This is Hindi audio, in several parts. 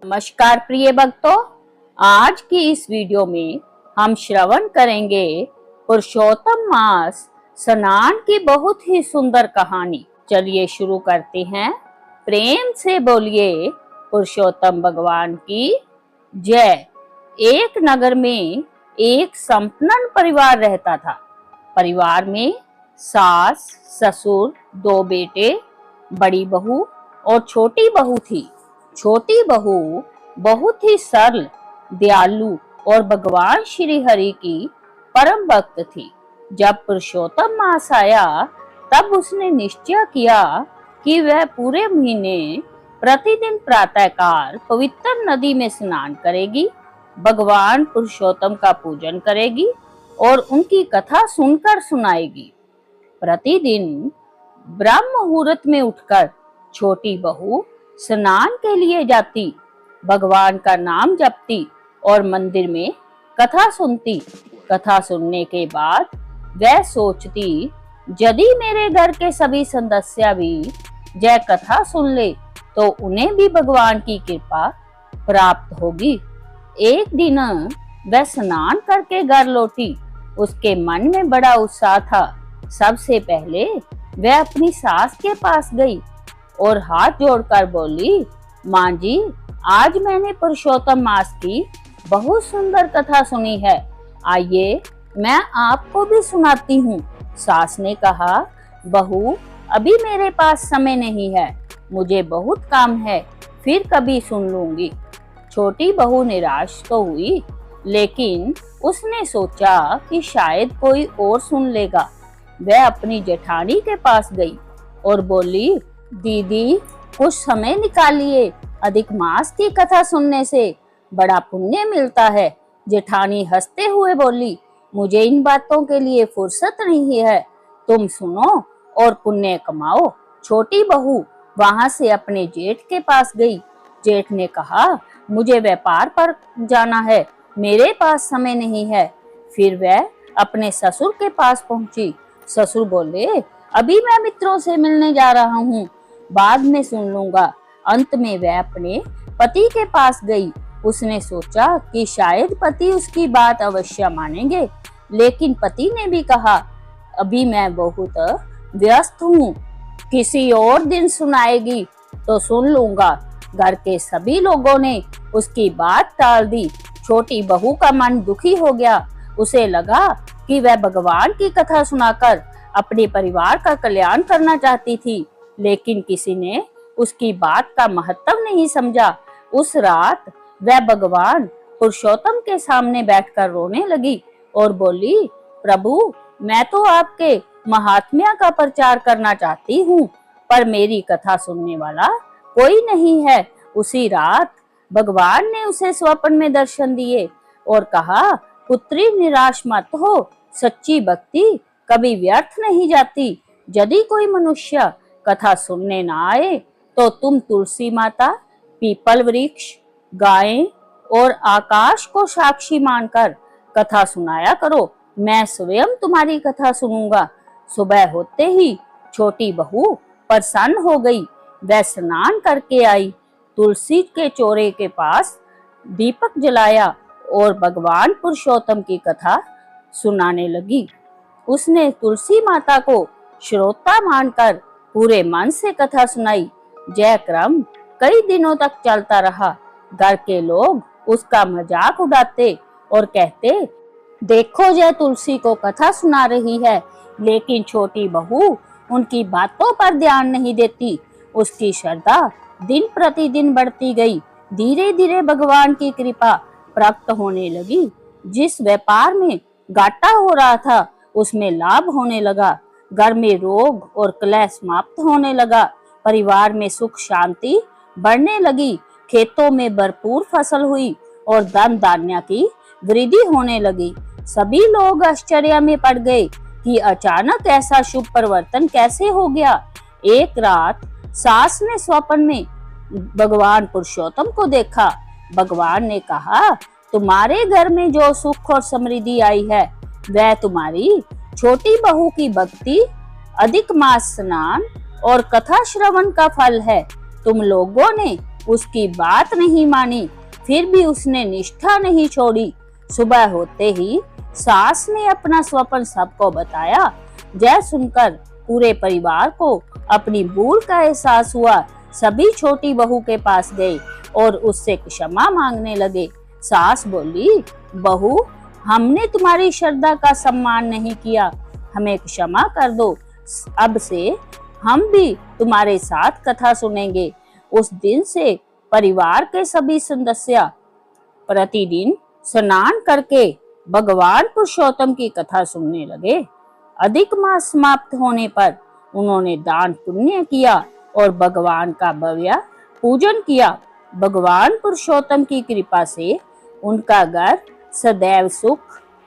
नमस्कार प्रिय भक्तों, आज की इस वीडियो में हम श्रवण करेंगे पुरुषोत्तम मास स्नान की बहुत ही सुंदर कहानी। चलिए शुरू करते हैं। प्रेम से बोलिए पुरुषोत्तम भगवान की जय। एक नगर में एक संपन्न परिवार रहता था। परिवार में सास, ससुर, दो बेटे, बड़ी बहू और छोटी बहू थी। छोटी बहू बहुत ही सरल, दयालु और भगवान श्री हरि की परम भक्त थी। जब पुरुषोत्तम मास आया तब उसने निश्चय किया कि वह पूरे महीने प्रतिदिन प्रातःकाल पवित्र नदी में स्नान करेगी, भगवान पुरुषोत्तम का पूजन करेगी और उनकी कथा सुनकर सुनाएगी। प्रतिदिन ब्रह्म मुहूर्त में उठकर छोटी बहू स्नान के लिए जाती, भगवान का नाम जपती और मंदिर में कथा सुनती। कथा सुनने के बाद वह सोचती, यदि मेरे घर के सभी सदस्य भी यह कथा सुन ले तो उन्हें भी भगवान की कृपा प्राप्त होगी। एक दिन वह स्नान करके घर लौटी। उसके मन में बड़ा उत्साह था। सबसे पहले वह अपनी सास के पास गई और हाथ जोड़कर बोली, माँ जी, आज मैंने पुरुषोत्तम मास की बहुत सुंदर कथा सुनी है, आइए मैं आपको भी सुनाती हूँ। सास ने कहा, बहू, अभी मेरे पास समय नहीं है, मुझे बहुत काम है, फिर कभी सुन लूंगी। छोटी बहू निराश तो हुई, लेकिन उसने सोचा कि शायद कोई और सुन लेगा। वह अपनी जेठानी के पास गई और बोली, दीदी, कुछ समय निकालिए, अधिक मास की कथा सुनने से बड़ा पुण्य मिलता है। जेठानी हंसते हुए बोली, मुझे इन बातों के लिए फुर्सत नहीं है, तुम सुनो और पुण्य कमाओ। छोटी बहू वहां से अपने जेठ के पास गई। जेठ ने कहा, मुझे व्यापार पर जाना है, मेरे पास समय नहीं है। फिर वह अपने ससुर के पास पहुंची। ससुर बोले, अभी मैं मित्रों से मिलने जा रहा हूँ, बाद में सुन लूंगा। अंत में वह अपने पति के पास गई। उसने सोचा कि शायद पति उसकी बात अवश्य मानेंगे, लेकिन पति ने भी कहा, अभी मैं बहुत व्यस्त हूँ, किसी और दिन सुनाएगी तो सुन लूंगा। घर के सभी लोगों ने उसकी बात टाल दी। छोटी बहू का मन दुखी हो गया। उसे लगा कि वह भगवान की कथा सुनाकर अपने परिवार का कल्याण करना चाहती थी, लेकिन किसी ने उसकी बात का महत्व नहीं समझा। उस रात वह भगवान पुरुषोत्तम के सामने बैठकर रोने लगी और बोली, प्रभु, मैं तो आपके महात्म्य का प्रचार करना चाहती हूँ, पर मेरी कथा सुनने वाला कोई नहीं है। उसी रात भगवान ने उसे स्वप्न में दर्शन दिए और कहा, पुत्री, निराश मत हो, सच्ची भक्ति कभी व्यर्थ नहीं जाती। यदि कोई मनुष्य कथा सुनने न आए तो तुम तुलसी माता, पीपल वृक्ष, गायें और आकाश को साक्षी मानकर कथा सुनाया करो। मैं स्वयं तुम्हारी कथा सुनूंगा। सुबह होते ही छोटी बहू प्रसन्न हो गई। वह स्नान करके आई, तुलसी के चौरे के पास दीपक जलाया और भगवान पुरुषोत्तम की कथा सुनाने लगी। उसने तुलसी माता को श्रोता मानकर पूरे मन से कथा सुनाई। यह क्रम कई दिनों तक चलता रहा। घर के लोग उसका मजाक उड़ाते और कहते, देखो, यह तुलसी को कथा सुना रही है, लेकिन छोटी बहू उनकी बातों पर ध्यान नहीं देती। उसकी श्रद्धा दिन प्रतिदिन बढ़ती गई। धीरे धीरे भगवान की कृपा प्राप्त होने लगी। जिस व्यापार में घाटा हो रहा था उसमें लाभ होने लगा। घर में रोग और कलह समाप्त होने लगा। परिवार में सुख शांति बढ़ने लगी। खेतों में भरपूर फसल हुई और धन धान्य की वृद्धि होने लगी। सभी लोग आश्चर्य में पड़ गए कि अचानक ऐसा शुभ परिवर्तन कैसे हो गया। एक रात सास ने स्वप्न में भगवान पुरुषोत्तम को देखा। भगवान ने कहा, तुम्हारे घर में जो सुख और समृद्धि आई है वह तुम्हारी छोटी बहू की भक्ति, अधिक मास स्नान और कथा श्रवण का फल है। तुम लोगों ने उसकी बात नहीं मानी, फिर भी उसने निष्ठा नहीं छोड़ी। सुबह होते ही सास ने अपना स्वप्न सबको बताया। यह सुनकर पूरे परिवार को अपनी भूल का एहसास हुआ। सभी छोटी बहू के पास गए और उससे क्षमा मांगने लगे। सास बोली, बहू, हमने तुम्हारी श्रद्धा का सम्मान नहीं किया, हमें क्षमा कर दो। अब से हम भी तुम्हारे साथ कथा सुनेंगे। उस दिन से परिवार के सभी सदस्य प्रतिदिन स्नान करके भगवान पुरुषोत्तम की कथा सुनने लगे। अधिक मास समाप्त होने पर उन्होंने दान पुण्य किया और भगवान का भव्य पूजन किया। भगवान पुरुषोत्तम की कृपा से उनका घर सदैव सुख,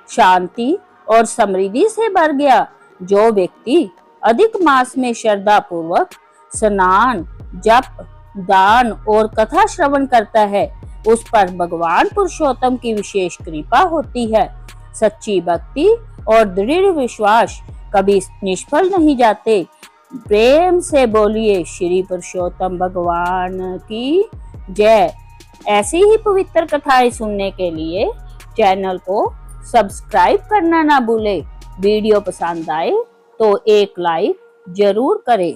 शांति और समृद्धि से भर गया। जो व्यक्ति अधिक मास में श्रद्धा पूर्वक स्नान, जप, दान और कथा श्रवण करता है, उस पर भगवान पुरुषोत्तम की विशेष कृपा होती है। सच्ची भक्ति और दृढ़ विश्वास कभी निष्फल नहीं जाते। प्रेम से बोलिए श्री पुरुषोत्तम भगवान की जय। ऐसी ही पवित्र कथाएं सुनने के लिए चैनल को सब्सक्राइब करना ना भूले। वीडियो पसंद आए तो एक लाइक जरूर करें।